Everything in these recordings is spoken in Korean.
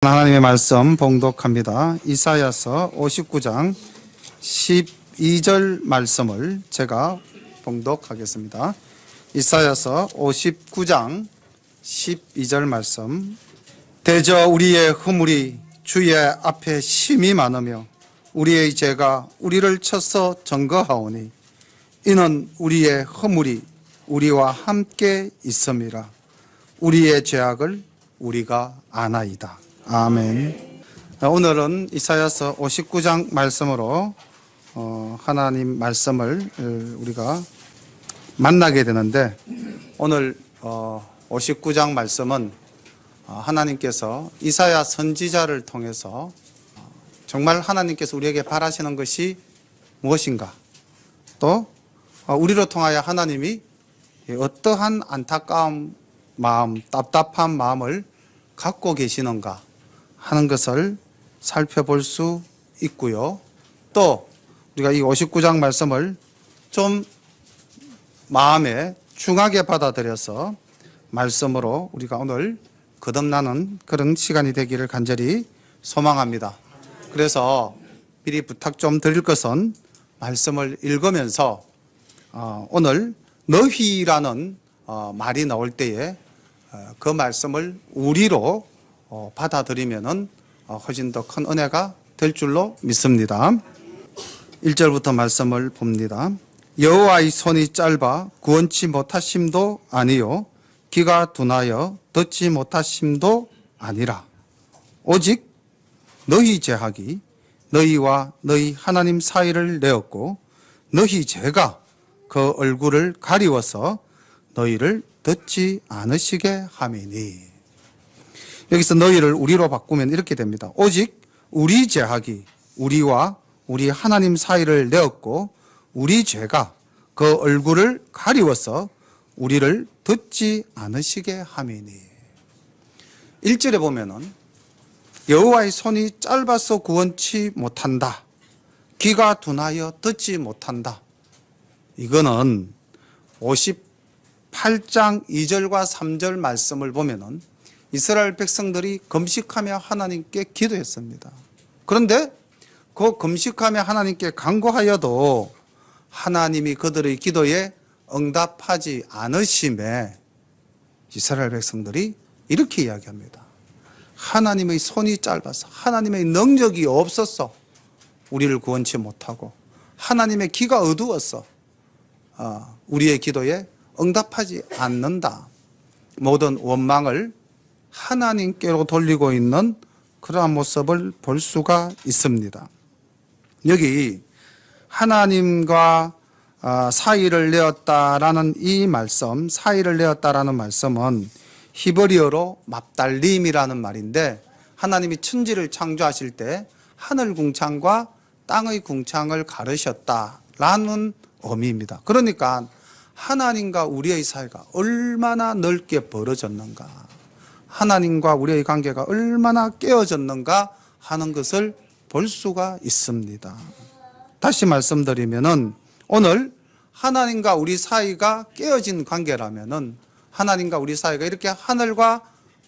하나님의 말씀 봉독합니다. 이사야서 59장 12절 말씀을 제가 봉독하겠습니다. 이사야서 59장 12절 말씀. 대저 우리의 허물이 주의 앞에 심히 많으며 우리의 죄가 우리를 쳐서 증거하오니 이는 우리의 허물이 우리와 함께 있음이라. 우리의 죄악을 우리가 아나이다. 아멘. 오늘은 이사야서 59장 말씀으로 하나님 말씀을 우리가 만나게 되는데, 오늘 59장 말씀은 하나님께서 이사야 선지자를 통해서 정말 하나님께서 우리에게 바라시는 것이 무엇인가, 또 우리로 통하여 하나님이 어떠한 안타까운 마음, 답답한 마음을 갖고 계시는가 하는 것을 살펴볼 수 있고요. 또 우리가 이 59장 말씀을 좀 마음에 중하게 받아들여서 말씀으로 우리가 오늘 거듭나는 그런 시간이 되기를 간절히 소망합니다. 그래서 미리 부탁 좀 드릴 것은, 말씀을 읽으면서 오늘 너희라는 말이 나올 때에 그 말씀을 우리로 받아들이면은 훨씬 더 큰 은혜가 될 줄로 믿습니다. 1절부터 말씀을 봅니다. 여호와의 손이 짧아 구원치 못하심도 아니요 귀가 둔하여 듣지 못하심도 아니라 오직 너희 죄악이 너희와 너희 하나님 사이를 내었고 너희 죄가 그 얼굴을 가리워서 너희를 듣지 않으시게 함이니. 여기서 너희를 우리로 바꾸면 이렇게 됩니다. 오직 우리 죄악이 우리와 우리 하나님 사이를 내었고 우리 죄가 그 얼굴을 가리워서 우리를 듣지 않으시게 함이니. 1절에 보면은 여호와의 손이 짧아서 구원치 못한다, 귀가 둔하여 듣지 못한다. 이거는 58장 2절과 3절 말씀을 보면은 이스라엘 백성들이 금식하며 하나님께 기도했습니다. 그런데 그 금식하며 하나님께 간구하여도 하나님이 그들의 기도에 응답하지 않으심에 이스라엘 백성들이 이렇게 이야기합니다. 하나님의 손이 짧아서, 하나님의 능력이 없어서 우리를 구원치 못하고 하나님의 귀가 어두워서 우리의 기도에 응답하지 않는다. 모든 원망을 하나님께로 돌리고 있는 그러한 모습을 볼 수가 있습니다. 여기 하나님과 사이를 내었다라는 이 말씀, 사이를 내었다라는 말씀은 히브리어로 맙달림이라는 말인데, 하나님이 천지를 창조하실 때 하늘 궁창과 땅의 궁창을 가르셨다라는 의미입니다. 그러니까 하나님과 우리의 사이가 얼마나 넓게 벌어졌는가, 하나님과 우리의 관계가 얼마나 깨어졌는가 하는 것을 볼 수가 있습니다. 다시 말씀드리면은, 오늘 하나님과 우리 사이가 깨어진 관계라면은, 하나님과 우리 사이가 이렇게 하늘과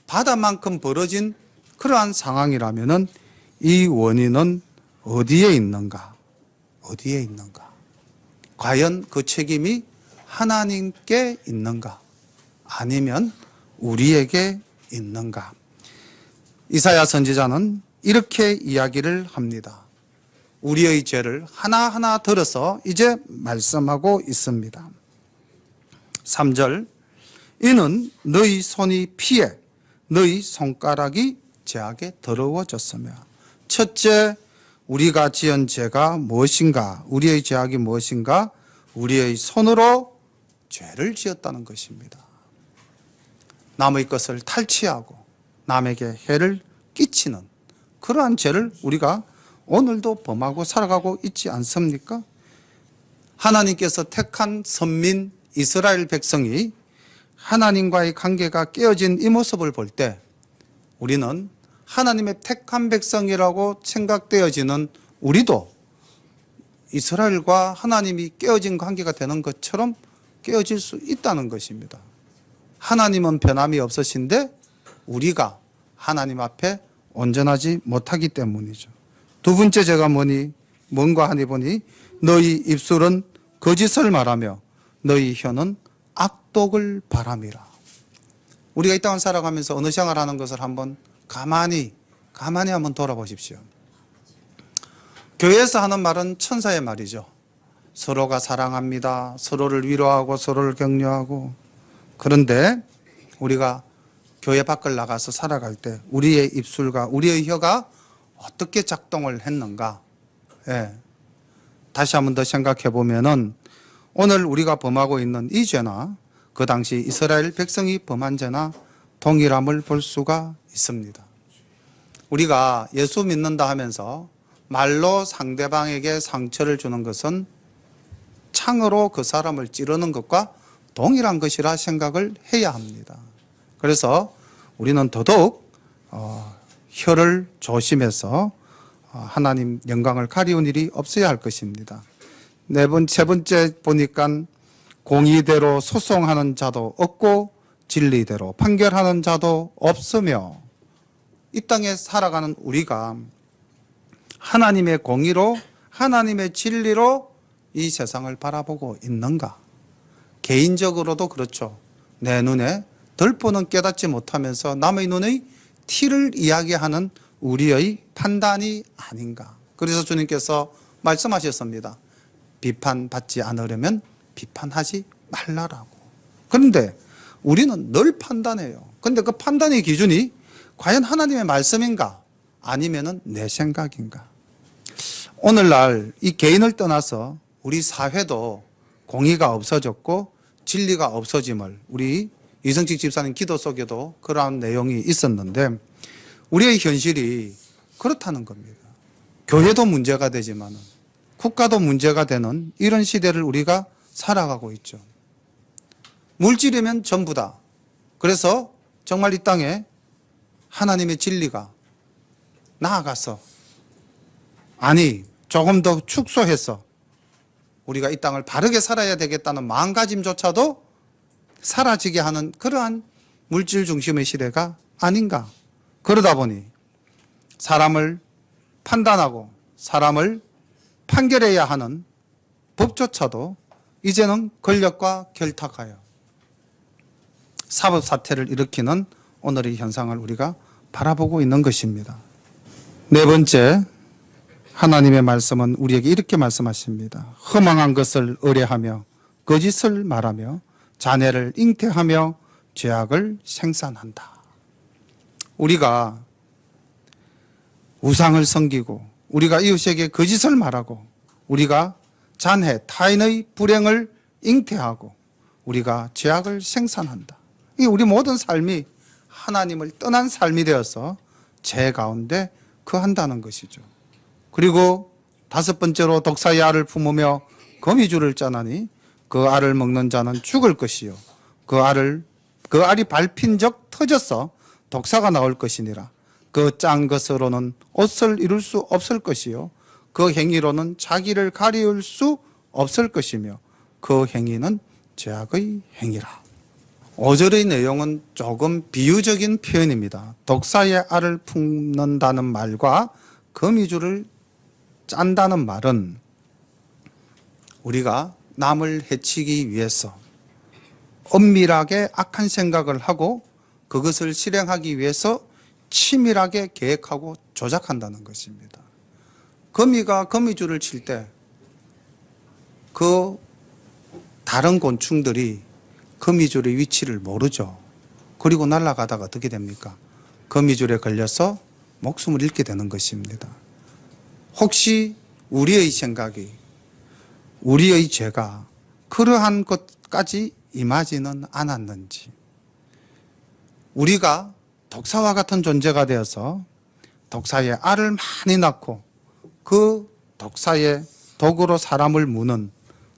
바다만큼 벌어진 그러한 상황이라면은 이 원인은 어디에 있는가? 어디에 있는가? 과연 그 책임이 하나님께 있는가? 아니면 우리에게 있는가? 이사야 선지자는 이렇게 이야기를 합니다. 우리의 죄를 하나하나 들어서 이제 말씀하고 있습니다. 3절, 이는 너희 손이 피해 너희 손가락이 죄악에 더러워졌으며. 첫째, 우리가 지은 죄가 무엇인가? 우리의 죄악이 무엇인가? 우리의 손으로 죄를 지었다는 것입니다. 남의 것을 탈취하고 남에게 해를 끼치는 그러한 죄를 우리가 오늘도 범하고 살아가고 있지 않습니까? 하나님께서 택한 선민 이스라엘 백성이 하나님과의 관계가 깨어진 이 모습을 볼 때 우리는 하나님의 택한 백성이라고 생각되어지는 우리도 이스라엘과 하나님이 깨어진 관계가 되는 것처럼 깨어질 수 있다는 것입니다. 하나님은 변함이 없으신데 우리가 하나님 앞에 온전하지 못하기 때문이죠. 두 번째 죄가 뭔가 하니 보니 너희 입술은 거짓을 말하며 너희 혀는 악독을 바람이라. 우리가 이 땅을 살아가면서 어느 생활하는 것을 한번 가만히 한번 돌아보십시오. 교회에서 하는 말은 천사의 말이죠. 서로가 사랑합니다. 서로를 위로하고 서로를 격려하고. 그런데 우리가 교회 밖을 나가서 살아갈 때 우리의 입술과 우리의 혀가 어떻게 작동을 했는가. 예. 다시 한번 더 생각해 보면은 오늘 우리가 범하고 있는 이 죄나 그 당시 이스라엘 백성이 범한 죄나 동일함을 볼 수가 있습니다. 우리가 예수 믿는다 하면서 말로 상대방에게 상처를 주는 것은 창으로 그 사람을 찌르는 것과 동일한 것이라 생각을 해야 합니다. 그래서 우리는 더더욱 혀를 조심해서 하나님 영광을 가리운 일이 없어야 할 것입니다. 세 번째 보니까 공의대로 소송하는 자도 없고 진리대로 판결하는 자도 없으며, 이 땅에 살아가는 우리가 하나님의 공의로 하나님의 진리로 이 세상을 바라보고 있는가? 개인적으로도 그렇죠. 내 눈에 덜보는 깨닫지 못하면서 남의 눈의 티를 이야기하는 우리의 판단이 아닌가? 그래서 주님께서 말씀하셨습니다. 비판받지 않으려면 비판하지 말라라고. 그런데 우리는 늘 판단해요. 그런데 그 판단의 기준이 과연 하나님의 말씀인가? 아니면은 내 생각인가? 오늘날 이 개인을 떠나서 우리 사회도 공의가 없어졌고 진리가 없어짐을 우리 이성식 집사님 기도 속에도 그러한 내용이 있었는데, 우리의 현실이 그렇다는 겁니다. 교회도 문제가 되지만 국가도 문제가 되는 이런 시대를 우리가 살아가고 있죠. 물질이면 전부다. 그래서 정말 이 땅에 하나님의 진리가 나아가서, 아니 조금 더 축소해서 우리가 이 땅을 바르게 살아야 되겠다는 마음가짐조차도 사라지게 하는 그러한 물질 중심의 시대가 아닌가. 그러다 보니 사람을 판단하고 사람을 판결해야 하는 법조차도 이제는 권력과 결탁하여 사법사태를 일으키는 오늘의 현상을 우리가 바라보고 있는 것입니다. 네 번째, 하나님의 말씀은 우리에게 이렇게 말씀하십니다. 허망한 것을 의뢰하며 거짓을 말하며 잔해를 잉태하며 죄악을 생산한다. 우리가 우상을 섬기고 우리가 이웃에게 거짓을 말하고 우리가 잔해 타인의 불행을 잉태하고 우리가 죄악을 생산한다. 이 우리 모든 삶이 하나님을 떠난 삶이 되어서 죄 가운데 거한다는 것이죠. 그리고 다섯 번째로 독사의 알을 품으며 거미줄을 짜나니 그 알을 먹는 자는 죽을 것이요 그 알이 밟힌 적 터져서 독사가 나올 것이니라. 그 짠 것으로는 옷을 이룰 수 없을 것이요 그 행위로는 자기를 가리울 수 없을 것이며 그 행위는 죄악의 행위라. 5절의 내용은 조금 비유적인 표현입니다. 독사의 알을 품는다는 말과 거미줄을 짠다는 말은 우리가 남을 해치기 위해서 엄밀하게 악한 생각을 하고 그것을 실행하기 위해서 치밀하게 계획하고 조작한다는 것입니다. 거미가 거미줄을 칠 때 그 다른 곤충들이 거미줄의 위치를 모르죠. 그리고 날아가다가 어떻게 됩니까? 거미줄에 걸려서 목숨을 잃게 되는 것입니다. 혹시 우리의 생각이, 우리의 죄가 그러한 것까지 임하지는 않았는지, 우리가 독사와 같은 존재가 되어서 독사의 알을 많이 낳고 그 독사의 독으로 사람을 무는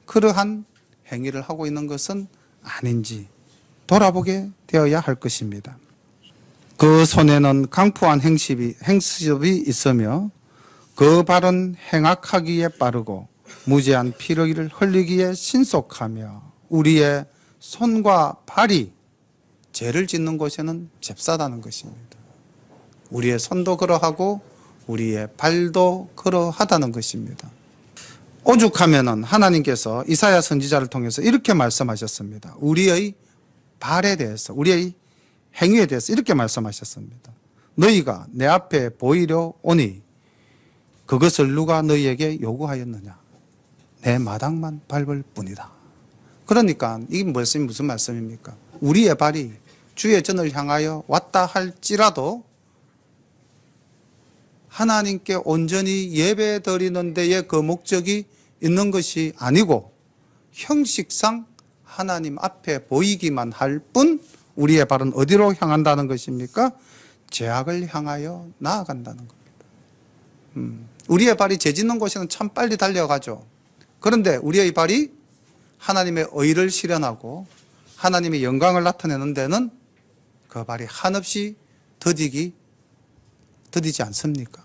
그러한 행위를 하고 있는 것은 아닌지 돌아보게 되어야 할 것입니다. 그 손에는 강포한 행습이 있으며 그 발은 행악하기에 빠르고 무제한 피를 흘리기에 신속하며 우리의 손과 발이 죄를 짓는 곳에는 잽싸다는 것입니다. 우리의 손도 그러하고 우리의 발도 그러하다는 것입니다. 오죽하면은 하나님께서 이사야 선지자를 통해서 이렇게 말씀하셨습니다. 우리의 발에 대해서, 우리의 행위에 대해서 이렇게 말씀하셨습니다. 너희가 내 앞에 보이려 오니 그것을 누가 너희에게 요구하였느냐? 내 마당만 밟을 뿐이다. 그러니까 이게 무슨 말씀입니까? 우리의 발이 주의 전을 향하여 왔다 할지라도 하나님께 온전히 예배 드리는 데에 그 목적이 있는 것이 아니고 형식상 하나님 앞에 보이기만 할 뿐 우리의 발은 어디로 향한다는 것입니까? 죄악을 향하여 나아간다는 겁니다. 우리의 발이 죄 짓는 곳에는 참 빨리 달려가죠. 그런데 우리의 발이 하나님의 의를 실현하고 하나님의 영광을 나타내는 데는 그 발이 한없이 더디지 않습니까?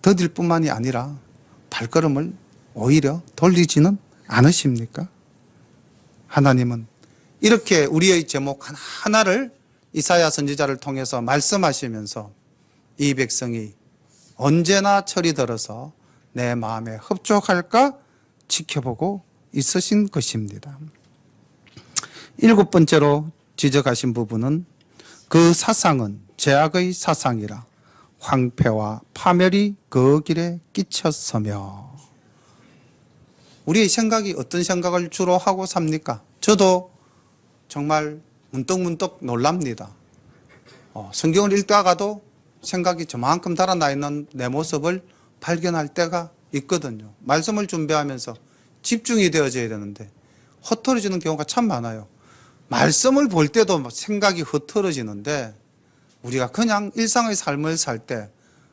더딜 뿐만이 아니라 발걸음을 오히려 돌리지는 않으십니까? 하나님은 이렇게 우리의 제목 하나하나를 이사야 선지자를 통해서 말씀하시면서 이 백성이 언제나 철이 들어서 내 마음에 흡족할까 지켜보고 있으신 것입니다. 7번째로 지적하신 부분은 그 사상은 죄악의 사상이라 황폐와 파멸이 그 길에 끼쳤으며. 우리의 생각이 어떤 생각을 주로 하고 삽니까? 저도 정말 문득문득 놀랍니다. 성경을 읽다가도 생각이 저만큼 달아나 있는 내 모습을 발견할 때가 있거든요. 말씀을 준비하면서 집중이 되어져야 되는데 흩어지는 경우가 참 많아요. 말씀을 볼 때도 생각이 흩어지는데 우리가 그냥 일상의 삶을 살 때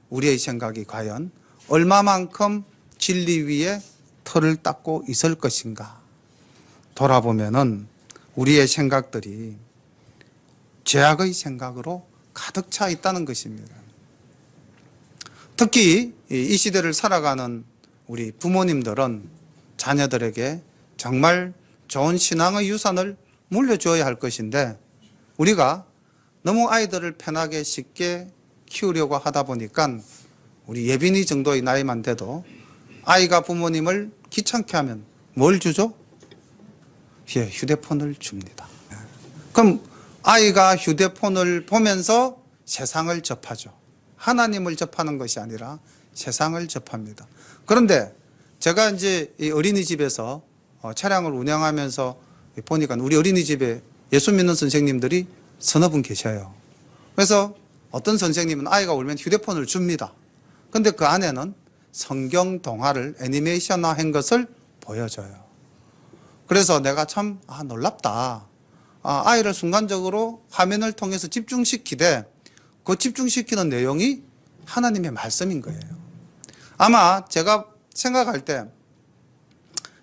우리의 생각이 과연 얼마만큼 진리 위에 털을 닦고 있을 것인가 돌아보면은 우리의 생각들이 죄악의 생각으로 가득 차 있다는 것입니다. 특히 이 시대를 살아가는 우리 부모님들은 자녀들에게 정말 좋은 신앙의 유산을 물려줘야 할 것인데 우리가 너무 아이들을 편하게 쉽게 키우려고 하다 보니까 우리 예빈이 정도의 나이만 돼도 아이가 부모님을 귀찮게 하면 뭘 주죠? 예, 휴대폰을 줍니다. 그럼 아이가 휴대폰을 보면서 세상을 접하죠. 하나님을 접하는 것이 아니라 세상을 접합니다. 그런데 제가 이제 이 어린이집에서 차량을 운영하면서 보니까 우리 어린이집에 예수 믿는 선생님들이 서너 분 계셔요. 그래서 어떤 선생님은 아이가 울면 휴대폰을 줍니다. 근데 그 안에는 성경 동화를 애니메이션화한 것을 보여줘요. 그래서 내가 참 놀랍다. 아이를 순간적으로 화면을 통해서 집중시키되 그 집중시키는 내용이 하나님의 말씀인 거예요. 아마 제가 생각할 때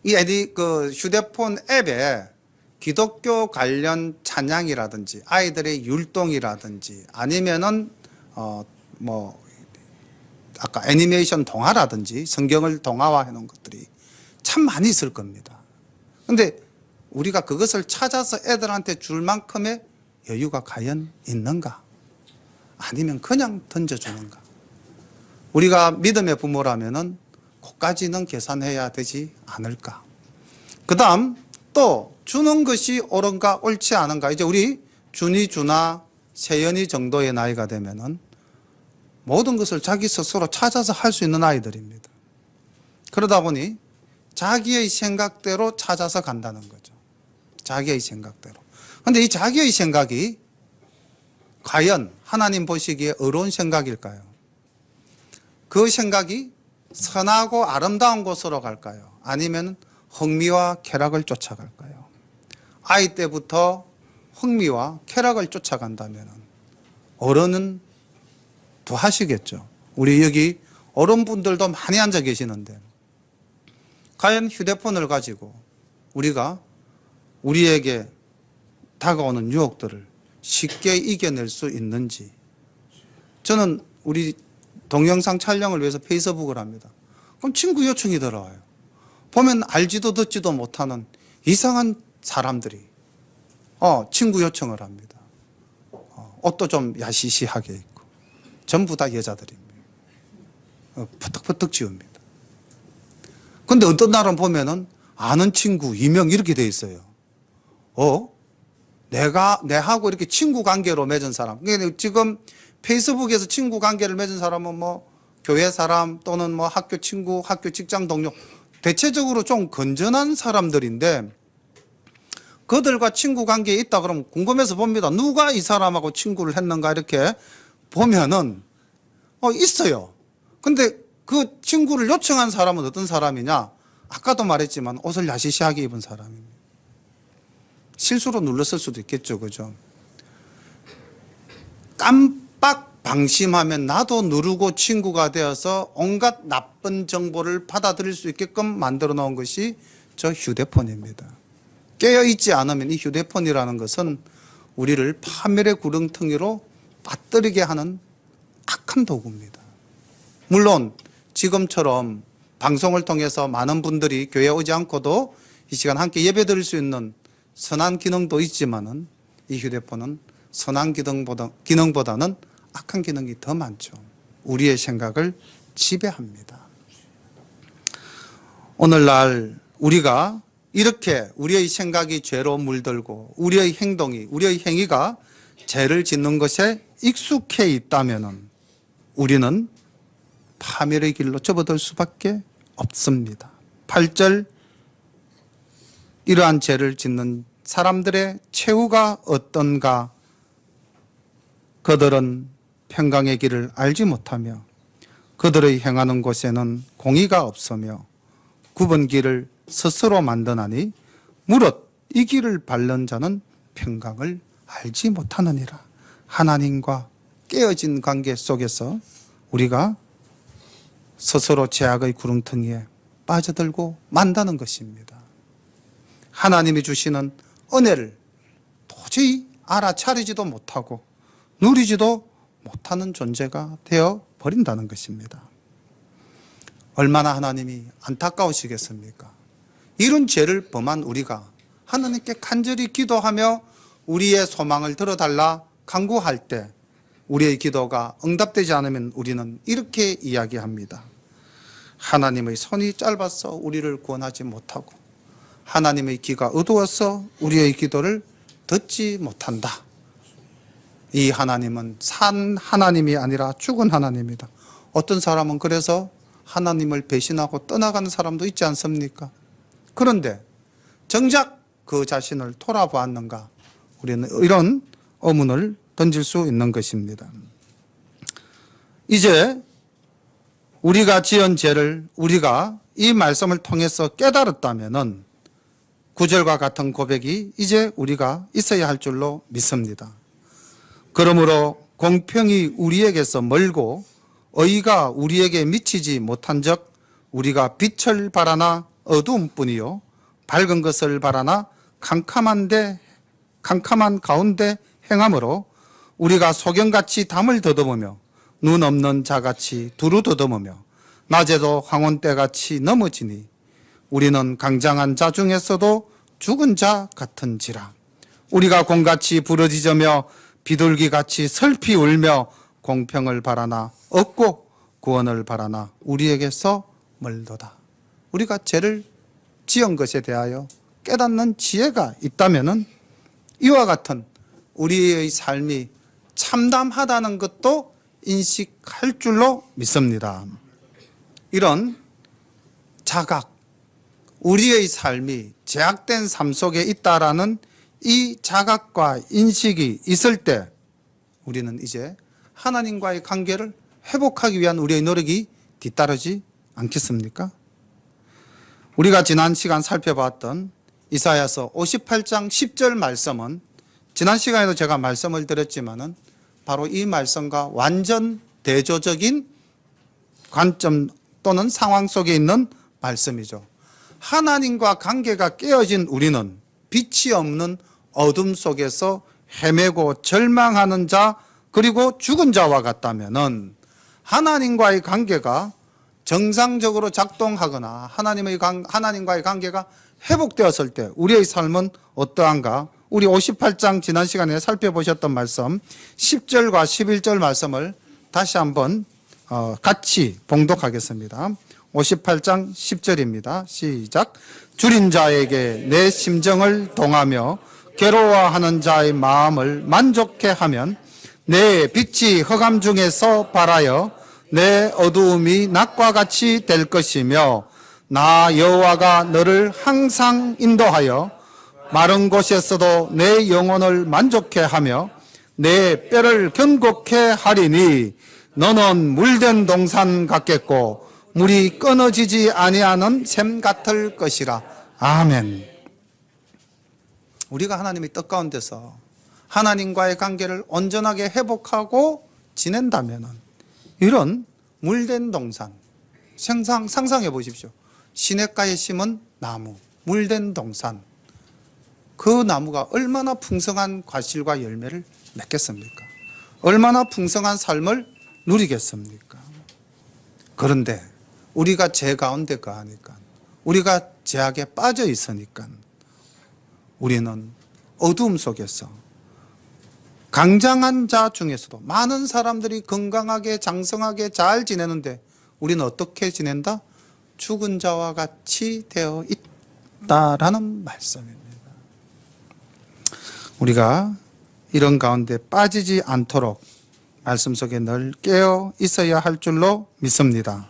이 휴대폰 앱에 기독교 관련 찬양이라든지 아이들의 율동이라든지 아니면은 아까 애니메이션 동화라든지 성경을 동화화해 놓은 것들이 참 많이 있을 겁니다. 근데 우리가 그것을 찾아서 애들한테 줄 만큼의 여유가 과연 있는가? 아니면 그냥 던져주는가? 우리가 믿음의 부모라면은 그까지는 계산해야 되지 않을까? 그 다음 또 주는 것이 옳은가 옳지 않은가? 이제 우리 준이, 준아, 세연이 정도의 나이가 되면은 모든 것을 자기 스스로 찾아서 할 수 있는 아이들입니다. 그러다 보니 자기의 생각대로 찾아서 간다는 거죠. 자기의 생각대로. 그런데 이 자기의 생각이 과연 하나님 보시기에 의로운 생각일까요? 그 생각이 선하고 아름다운 곳으로 갈까요? 아니면 흥미와 쾌락을 쫓아갈까요? 아이 때부터 흥미와 쾌락을 쫓아간다면 어른은 더 하시겠죠. 우리 여기 어른분들도 많이 앉아 계시는데 과연 휴대폰을 가지고 우리가 우리에게 다가오는 유혹들을 쉽게 이겨낼 수 있는지. 저는 우리 동영상 촬영을 위해서 페이스북을 합니다. 그럼 친구 요청이 들어와요. 보면 알지도 듣지도 못하는 이상한 사람들이 친구 요청을 합니다. 옷도 좀 야시시하게 입고 전부 다 여자들입니다. 퍼뜩퍼뜩 지웁니다. 근데 어떤 날은 보면은 아는 친구, 이명 이렇게 돼 있어요. 내하고 이렇게 친구 관계로 맺은 사람. 그러니까 지금 페이스북에서 친구 관계를 맺은 사람은 뭐 교회 사람 또는 뭐 학교 친구, 학교 직장 동료, 대체적으로 좀 건전한 사람들인데 그들과 친구 관계에 있다 그러면 궁금해서 봅니다. 누가 이 사람하고 친구를 했는가 이렇게 보면은 있어요. 근데 그 친구를 요청한 사람은 어떤 사람이냐? 아까도 말했지만 옷을 야시시하게 입은 사람입니다. 실수로 눌렀을 수도 있겠죠. 그죠? 깜빡 방심하면 나도 누르고 친구가 되어서 온갖 나쁜 정보를 받아들일 수 있게끔 만들어 놓은 것이 저 휴대폰입니다. 깨어있지 않으면 이 휴대폰이라는 것은 우리를 파멸의 구렁텅이로 빠뜨리게 하는 악한 도구입니다. 물론 지금처럼 방송을 통해서 많은 분들이 교회에 오지 않고도 이 시간 함께 예배 드릴 수 있는 선한 기능도 있지만은 이 휴대폰은 선한 기능보다는 악한 기능이 더 많죠. 우리의 생각을 지배합니다. 오늘날 우리가 이렇게 우리의 생각이 죄로 물들고 우리의 행동이, 우리의 행위가 죄를 짓는 것에 익숙해 있다면은 우리는 파멸의 길로 접어들 수밖에 없습니다. 8절 이러한 죄를 짓는 사람들의 최후가 어떤가? 그들은 평강의 길을 알지 못하며 그들의 행하는 곳에는 공의가 없으며 굽은 길을 스스로 만드나니 무릇 이 길을 밟는 자는 평강을 알지 못하느니라. 하나님과 깨어진 관계 속에서 우리가 스스로 죄악의 구렁텅이에 빠져들고 만다는 것입니다. 하나님이 주시는 은혜를 도저히 알아차리지도 못하고 누리지도 못하는 존재가 되어 버린다는 것입니다. 얼마나 하나님이 안타까우시겠습니까? 이런 죄를 범한 우리가 하나님께 간절히 기도하며 우리의 소망을 들어달라 간구할 때 우리의 기도가 응답되지 않으면 우리는 이렇게 이야기합니다. 하나님의 손이 짧아서 우리를 구원하지 못하고 하나님의 귀가 어두워서 우리의 기도를 듣지 못한다. 이 하나님은 산 하나님이 아니라 죽은 하나님이다. 어떤 사람은 그래서 하나님을 배신하고 떠나가는 사람도 있지 않습니까? 그런데 정작 그 자신을 돌아보았는가? 우리는 이런 의문을 던질 수 있는 것입니다. 이제 우리가 지은 죄를 우리가 이 말씀을 통해서 깨달았다면은 9절과 같은 고백이 이제 우리가 있어야 할 줄로 믿습니다. 그러므로 공평이 우리에게서 멀고 의가 우리에게 미치지 못한 적 우리가 빛을 바라나 어두움뿐이요 밝은 것을 바라나 캄캄한 가운데 행함으로 우리가 소경같이 담을 더듬으며 눈 없는 자같이 두루 더듬으며 낮에도 황혼때같이 넘어지니 우리는 강장한 자 중에서도 죽은 자 같은지라. 우리가 공같이 부러지며 비둘기같이 슬피 울며 공평을 바라나 없고 구원을 바라나 우리에게서 멀도다. 우리가 죄를 지은 것에 대하여 깨닫는 지혜가 있다면은 이와 같은 우리의 삶이 참담하다는 것도 인식할 줄로 믿습니다. 이런 자각, 우리의 삶이 제약된 삶 속에 있다라는 이 자각과 인식이 있을 때 우리는 이제 하나님과의 관계를 회복하기 위한 우리의 노력이 뒤따르지 않겠습니까? 우리가 지난 시간 살펴봤던 이사야서 58장 10절 말씀은 지난 시간에도 제가 말씀을 드렸지만은 바로 이 말씀과 완전 대조적인 관점 또는 상황 속에 있는 말씀이죠. 하나님과 관계가 깨어진 우리는 빛이 없는 어둠 속에서 헤매고 절망하는 자 그리고 죽은 자와 같다면은 하나님과의 관계가 정상적으로 작동하거나 하나님과의 관계가 회복되었을 때 우리의 삶은 어떠한가? 우리 58장 지난 시간에 살펴보셨던 말씀 10절과 11절 말씀을 다시 한번 같이 봉독하겠습니다. 58장 10절입니다. 시작. 줄인 자에게 내 심정을 동하며 괴로워하는 자의 마음을 만족해 하면 내 빛이 흑암 중에서 발하여 내 어두움이 낮과 같이 될 것이며 나 여호와가 너를 항상 인도하여 마른 곳에서도 내 영혼을 만족해 하며 내 뼈를 견고케 하리니 너는 물된 동산 같겠고 물이 끊어지지 아니하는 샘 같을 것이라. 아멘. 우리가 하나님의 뜻 가운데서 하나님과의 관계를 온전하게 회복하고 지낸다면 이런 물된 동산, 상상해 보십시오. 시냇가에 심은 나무, 물된 동산, 그 나무가 얼마나 풍성한 과실과 열매를 맺겠습니까? 얼마나 풍성한 삶을 누리겠습니까? 그런데 우리가 죄 가운데 거하니까, 우리가 죄악에 빠져 있으니까 우리는 어두움 속에서 강장한 자 중에서도 많은 사람들이 건강하게 장성하게 잘 지내는데 우리는 어떻게 지낸다? 죽은 자와 같이 되어 있다라는 말씀입니다. 우리가 이런 가운데 빠지지 않도록 말씀 속에 늘 깨어 있어야 할 줄로 믿습니다.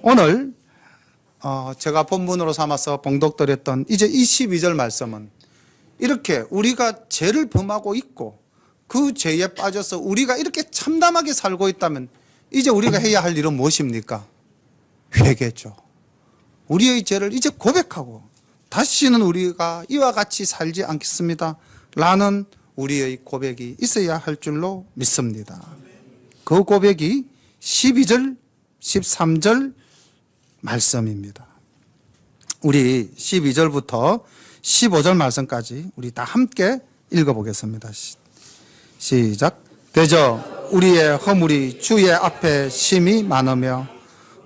오늘 제가 본문으로 삼아서 봉독드렸던 이제 22절 말씀은 이렇게 우리가 죄를 범하고 있고 그 죄에 빠져서 우리가 이렇게 참담하게 살고 있다면 이제 우리가 해야 할 일은 무엇입니까? 회개죠. 우리의 죄를 이제 고백하고 다시는 우리가 이와 같이 살지 않겠습니다 라는 우리의 고백이 있어야 할 줄로 믿습니다. 그 고백이 12절, 13절 말씀입니다. 우리 12절부터 15절 말씀까지 우리 다 함께 읽어보겠습니다. 시작. 대저 우리의 허물이 주의 앞에 심히 많으며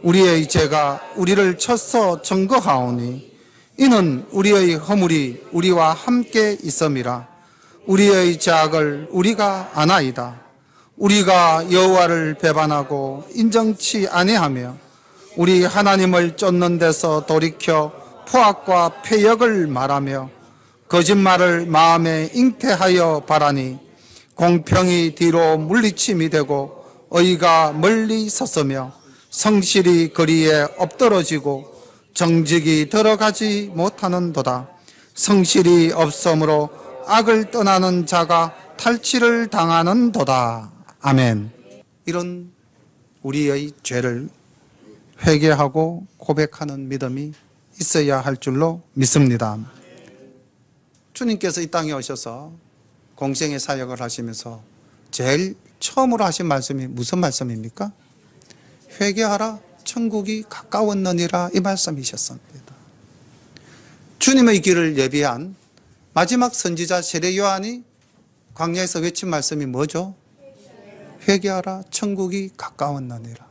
우리의 죄가 우리를 쳐서 증거하오니 이는 우리의 허물이 우리와 함께 있음이라. 우리의 죄악을 우리가 아나이다. 우리가 여호와를 배반하고 인정치 아니하며 우리 하나님을 쫓는 데서 돌이켜 포악과 패역을 말하며 거짓말을 마음에 잉태하여 바라니 공평이 뒤로 물리침이 되고 의가 멀리 섰으며 성실이 거리에 엎드러지고 정직이 들어가지 못하는도다. 성실이 없으므로 악을 떠나는 자가 탈취를 당하는도다. 아멘. 이런 우리의 죄를 회개하고 고백하는 믿음이 있어야 할 줄로 믿습니다. 주님께서 이 땅에 오셔서 공생의 사역을 하시면서 제일 처음으로 하신 말씀이 무슨 말씀입니까? 회개하라 천국이 가까웠느니라 이 말씀이셨습니다. 주님의 길을 예비한 마지막 선지자 세례 요한이 광야에서 외친 말씀이 뭐죠? 회개하라 천국이 가까웠느니라.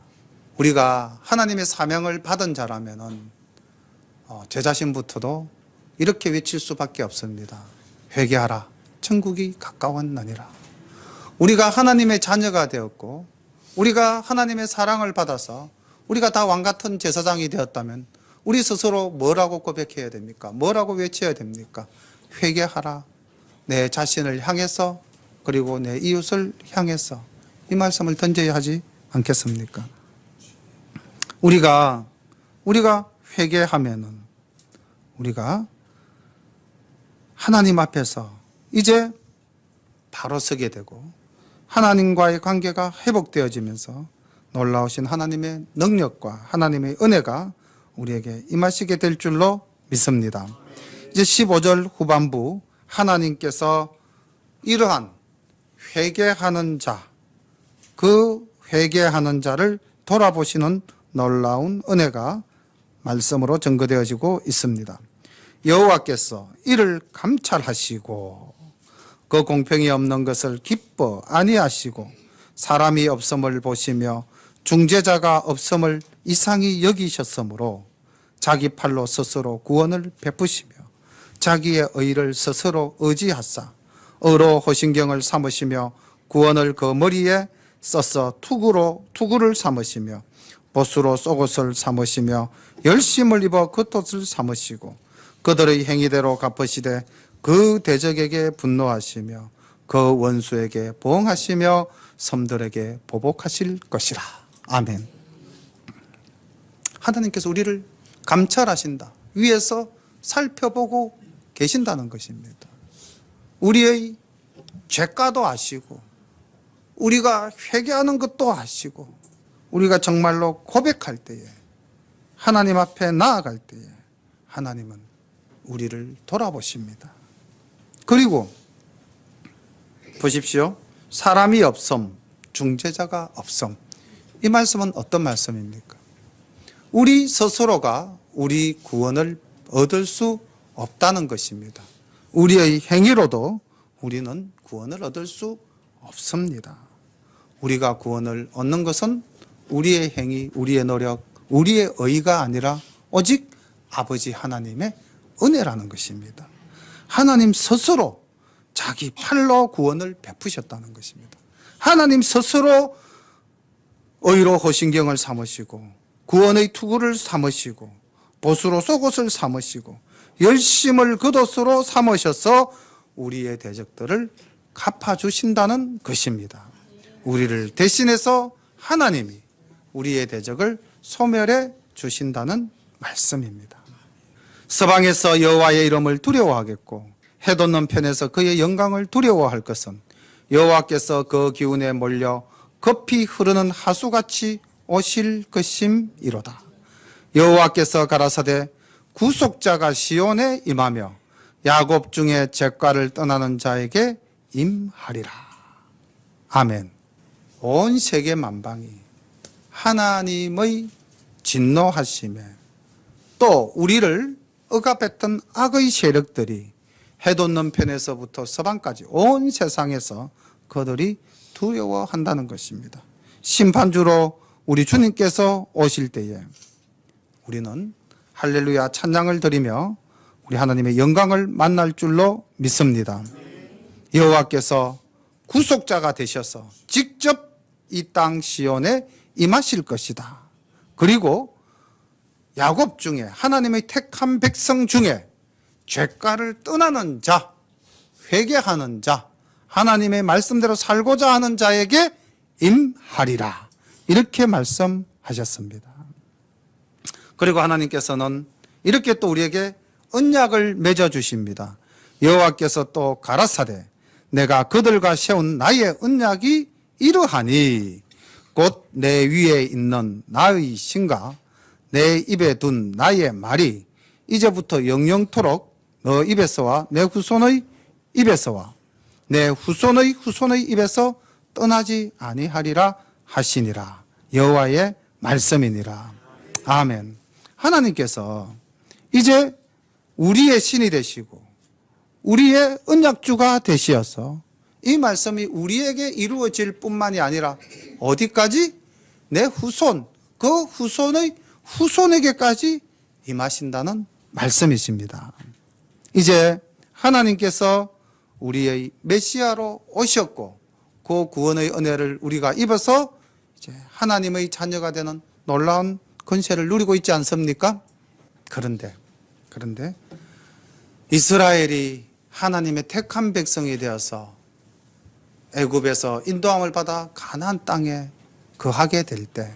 우리가 하나님의 사명을 받은 자라면은 제 자신부터도 이렇게 외칠 수밖에 없습니다. 회개하라 천국이 가까웠느니라. 우리가 하나님의 자녀가 되었고 우리가 하나님의 사랑을 받아서 우리가 다 왕같은 제사장이 되었다면 우리 스스로 뭐라고 고백해야 됩니까? 뭐라고 외쳐야 됩니까? 회개하라. 내 자신을 향해서 그리고 내 이웃을 향해서 이 말씀을 던져야 하지 않겠습니까? 우리가 회개하면은 우리가 하나님 앞에서 이제 바로 서게 되고 하나님과의 관계가 회복되어지면서 놀라우신 하나님의 능력과 하나님의 은혜가 우리에게 임하시게 될 줄로 믿습니다. 이제 15절 후반부 하나님께서 이러한 회개하는 자, 그 회개하는 자를 돌아보시는 놀라운 은혜가 말씀으로 증거되어지고 있습니다. 여호와께서 이를 감찰하시고 그 공평이 없는 것을 기뻐 아니하시고 사람이 없음을 보시며 중재자가 없음을 이상히 여기셨으므로 자기 팔로 스스로 구원을 베푸시며 자기의 의를 스스로 의지하사 의로 호신경을 삼으시며 구원을 그 머리에 써서 투구를 삼으시며 보수로 속옷을 삼으시며 열심을 입어 겉옷을 삼으시고 그들의 행위대로 갚으시되 그 대적에게 분노하시며 그 원수에게 보응하시며 섬들에게 보복하실 것이라. 아멘. 하나님께서 우리를 감찰하신다. 위에서 살펴보고 계신다는 것입니다. 우리의 죄가도 아시고 우리가 회개하는 것도 아시고 우리가 정말로 고백할 때에 하나님 앞에 나아갈 때에 하나님은 우리를 돌아보십니다. 그리고 보십시오. 사람이 없음, 중재자가 없음. 이 말씀은 어떤 말씀입니까? 우리 스스로가 우리 구원을 얻을 수 없다는 것입니다. 우리의 행위로도 우리는 구원을 얻을 수 없습니다. 우리가 구원을 얻는 것은 우리의 행위, 우리의 노력, 우리의 의가 아니라 오직 아버지 하나님의 은혜라는 것입니다. 하나님 스스로 자기 팔로 구원을 베푸셨다는 것입니다. 하나님 스스로 의로 호신경을 삼으시고 구원의 투구를 삼으시고 보수로 속옷을 삼으시고 열심을 겉옷으로 삼으셔서 우리의 대적들을 갚아주신다는 것입니다. 우리를 대신해서 하나님이 우리의 대적을 소멸해 주신다는 말씀입니다. 서방에서 여호와의 이름을 두려워하겠고 해돋는 편에서 그의 영광을 두려워할 것은 여호와께서 그 기운에 몰려 급히 흐르는 하수같이 오실 것임이로다. 여호와께서 가라사대 구속자가 시온에 임하며 야곱 중에 죄가를 떠나는 자에게 임하리라. 아멘. 온 세계 만방이 하나님의 진노하심에 또 우리를 억압했던 악의 세력들이 해돋는 편에서부터 서방까지 온 세상에서 그들이 두려워한다는 것입니다. 심판주로 우리 주님께서 오실 때에 우리는 할렐루야 찬양을 드리며 우리 하나님의 영광을 만날 줄로 믿습니다. 여호와께서 구속자가 되셔서 직접 이 땅 시온에 임하실 것이다. 그리고 야곱 중에 하나님의 택한 백성 중에 죄가를 떠나는 자, 회개하는 자, 하나님의 말씀대로 살고자 하는 자에게 임하리라. 이렇게 말씀하셨습니다. 그리고 하나님께서는 이렇게 또 우리에게 언약을 맺어주십니다. 여호와께서 또 가라사대 내가 그들과 세운 나의 언약이 이러하니 곧 내 위에 있는 나의 신과 내 입에 둔 나의 말이 이제부터 영영토록 너 입에서와 내 후손의 입에서와 내 후손의 후손의 입에서 떠나지 아니하리라 하시니라. 여호와의 말씀이니라. 아멘. 하나님께서 이제 우리의 신이 되시고 우리의 언약주가 되시어서 이 말씀이 우리에게 이루어질 뿐만이 아니라 어디까지? 내 후손, 그 후손의 후손에게까지 임하신다는 말씀이십니다. 이제 하나님께서 우리의 메시아로 오셨고 그 구원의 은혜를 우리가 입어서 이제 하나님의 자녀가 되는 놀라운 권세를 누리고 있지 않습니까? 그런데 이스라엘이 하나님의 택한 백성이 되어서 애굽에서 인도함을 받아 가나안 땅에 거하게 될 때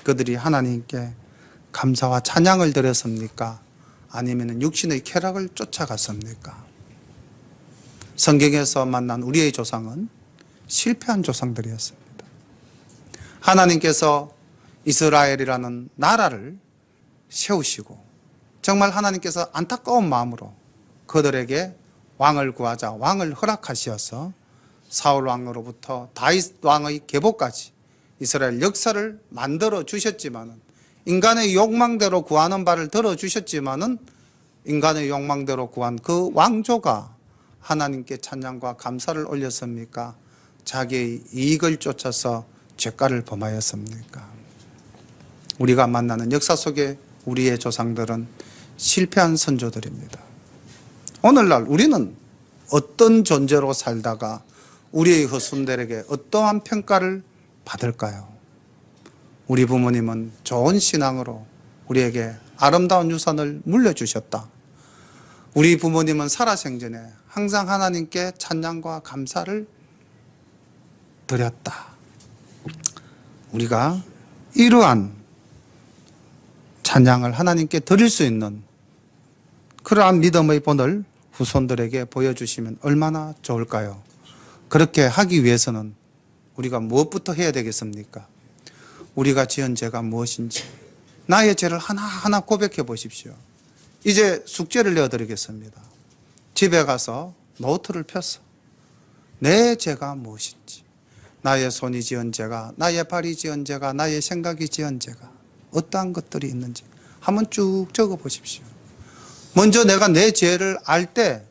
그들이 하나님께 감사와 찬양을 드렸습니까? 아니면 육신의 쾌락을 쫓아갔습니까? 성경에서 만난 우리의 조상은 실패한 조상들이었습니다. 하나님께서 이스라엘이라는 나라를 세우시고 정말 하나님께서 안타까운 마음으로 그들에게 왕을 구하자 왕을 허락하시어서 사울 왕으로부터 다윗 왕의 계보까지 이스라엘 역사를 만들어 주셨지만은 인간의 욕망대로 구하는 바를 들어주셨지만은 인간의 욕망대로 구한 그 왕조가 하나님께 찬양과 감사를 올렸습니까? 자기의 이익을 쫓아서 죄가를 범하였습니까? 우리가 만나는 역사 속에 우리의 조상들은 실패한 선조들입니다. 오늘날 우리는 어떤 존재로 살다가 우리의 후손들에게 어떠한 평가를 받을까요? 우리 부모님은 좋은 신앙으로 우리에게 아름다운 유산을 물려주셨다. 우리 부모님은 살아생전에 항상 하나님께 찬양과 감사를 드렸다. 우리가 이러한 찬양을 하나님께 드릴 수 있는 그러한 믿음의 본을 후손들에게 보여주시면 얼마나 좋을까요? 그렇게 하기 위해서는 우리가 무엇부터 해야 되겠습니까? 우리가 지은 죄가 무엇인지 나의 죄를 하나하나 고백해 보십시오. 이제 숙제를 내어드리겠습니다. 집에 가서 노트를 펴서 내 죄가 무엇인지, 나의 손이 지은 죄가, 나의 발이 지은 죄가, 나의 생각이 지은 죄가 어떠한 것들이 있는지 한번 쭉 적어 보십시오. 먼저 내가 내 죄를 알 때,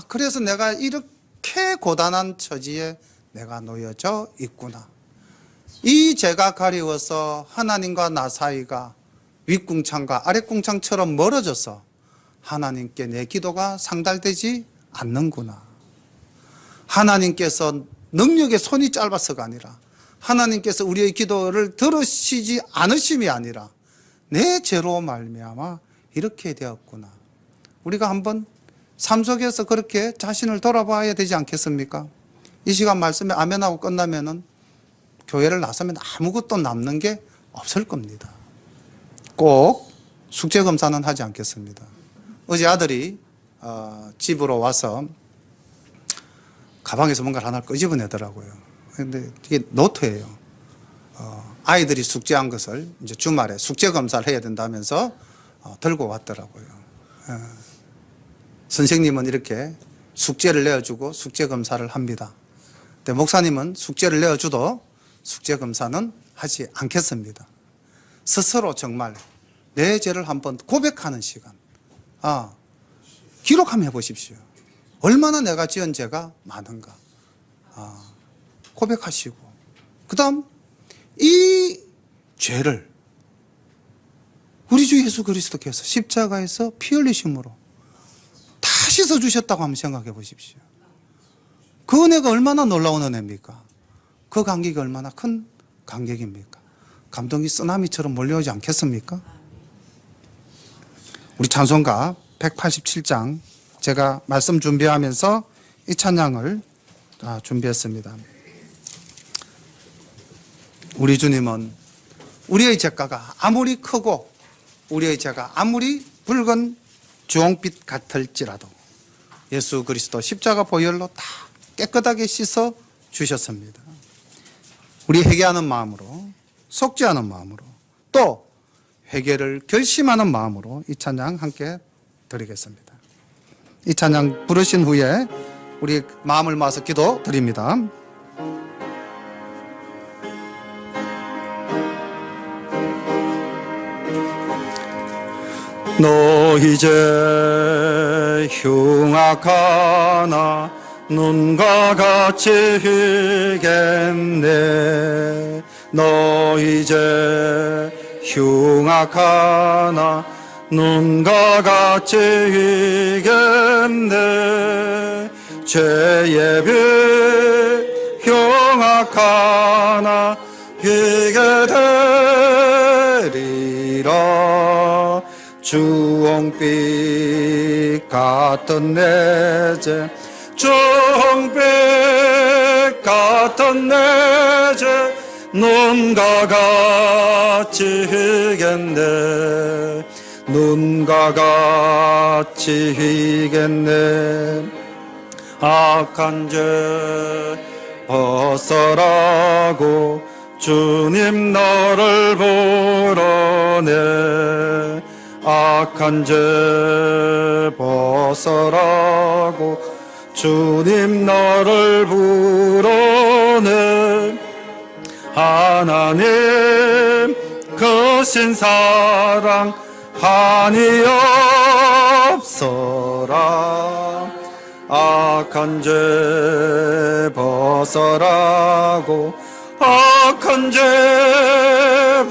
그래서 내가 이렇게 고단한 처지에 내가 놓여져 있구나. 이 죄가 가리워서 하나님과 나 사이가 윗궁창과 아랫궁창처럼 멀어져서 하나님께 내 기도가 상달되지 않는구나. 하나님께서 능력의 손이 짧아서가 아니라 하나님께서 우리의 기도를 들으시지 않으심이 아니라 내 죄로 말미암아 이렇게 되었구나. 우리가 한번 삶 속에서 그렇게 자신을 돌아봐야 되지 않겠습니까? 이 시간 말씀에 아멘하고 끝나면은 교회를 나서면 아무것도 남는 게 없을 겁니다. 꼭 숙제 검사는 하지 않겠습니다. 어제 아들이 집으로 와서 가방에서 뭔가를 하나 끄집어내더라고요. 근데 이게 노트예요. 아이들이 숙제한 것을 이제 주말에 숙제 검사를 해야 된다면서 들고 왔더라고요. 선생님은 이렇게 숙제를 내어주고 숙제 검사를 합니다. 근데 목사님은 숙제를 내어줘도 숙제 검사는 하지 않겠습니다. 스스로 정말 내 죄를 한번 고백하는 시간, 기록 한번 해보십시오. 얼마나 내가 지은 죄가 많은가 고백하시고, 그 다음 이 죄를 우리 주 예수 그리스도께서 십자가에서 피 흘리심으로 다 씻어주셨다고 한번 생각해 보십시오. 그 은혜가 얼마나 놀라운 은혜입니까? 그 감격이 얼마나 큰 감격입니까? 감동이 쓰나미처럼 몰려오지 않겠습니까? 우리 찬송가 187장 제가 말씀 준비하면서 이 찬양을 준비했습니다. 우리 주님은 우리의 죄가가 아무리 크고 우리의 죄가 아무리 붉은 주홍빛 같을지라도 예수 그리스도 십자가 보혈로 다 깨끗하게 씻어 주셨습니다. 우리 회개하는 마음으로, 속죄하는 마음으로, 또 회개를 결심하는 마음으로 이 찬양 함께 드리겠습니다. 이 찬양 부르신 후에 우리 마음을 모아서 기도 드립니다. 너 이제 흉악하나 눈과 같이 희겠네. 너 이제 흉악하나 눈과 같이 희겠네. 죄의 빛 흉악하나 희게 되리라. 주홍빛 같은 내 죄, 주홍빛 같은 내 죄, 눈과 같이 희겠네. 눈과 같이 희겠네. 악한 죄 벗어라고 주님 너를 부르네. 악한 죄 벗어라고 주님 너를 부르네. 하나님 크신 사랑 한이 없어라. 악한 죄 벗어라고, 악한 죄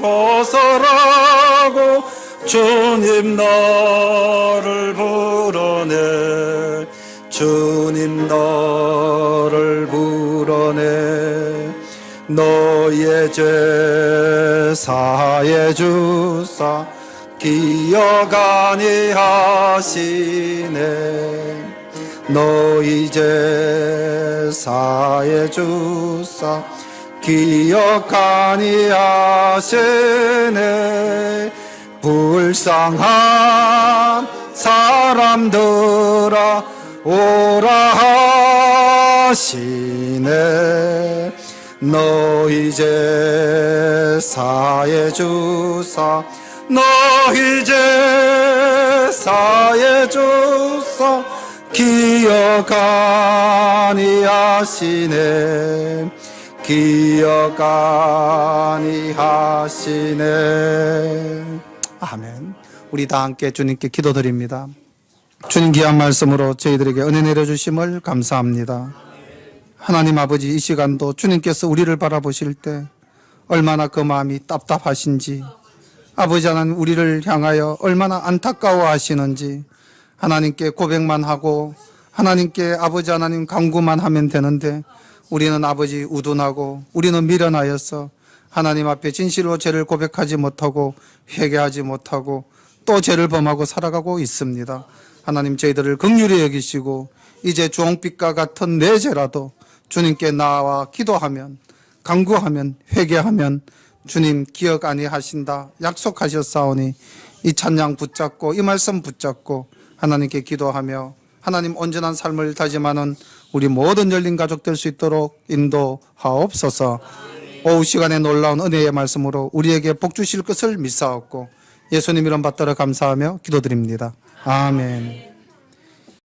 벗어라고 주님 너를 부르네. 주님 너를 부르네. 너희의 죄 사해 주사 기억 아니하시네. 너희 죄 사해 주사 기억 아니하시네. 불쌍한 사람들아 오라 하시네. 너희 죄 사해 주사 너희 죄 사해 주사 기억 아니하시네. 기억 아니하시네. 아멘. 우리 다 함께 주님께 기도드립니다. 주님 귀한 말씀으로 저희들에게 은혜 내려주심을 감사합니다. 하나님 아버지, 이 시간도 주님께서 우리를 바라보실 때 얼마나 그 마음이 답답하신지, 아버지 하나님 우리를 향하여 얼마나 안타까워 하시는지 하나님께 고백만 하고 하나님께 아버지 하나님 간구만 하면 되는데, 우리는 아버지 우둔하고 우리는 미련하여서 하나님 앞에 진실로 죄를 고백하지 못하고 회개하지 못하고 또 죄를 범하고 살아가고 있습니다. 하나님 저희들을 긍휼히 여기시고 이제 주홍빛과 같은 내 죄라도 주님께 나와 기도하면, 간구하면, 회개하면 주님 기억 아니하신다 약속하셨사오니 이 찬양 붙잡고 이 말씀 붙잡고 하나님께 기도하며 하나님 온전한 삶을 다짐하는 우리 모든 열린 가족 될 수 있도록 인도하옵소서. 오후 시간에 놀라운 은혜의 말씀으로 우리에게 복 주실 것을 믿사옵고 예수님 이름 받들어 감사하며 기도드립니다. 아멘.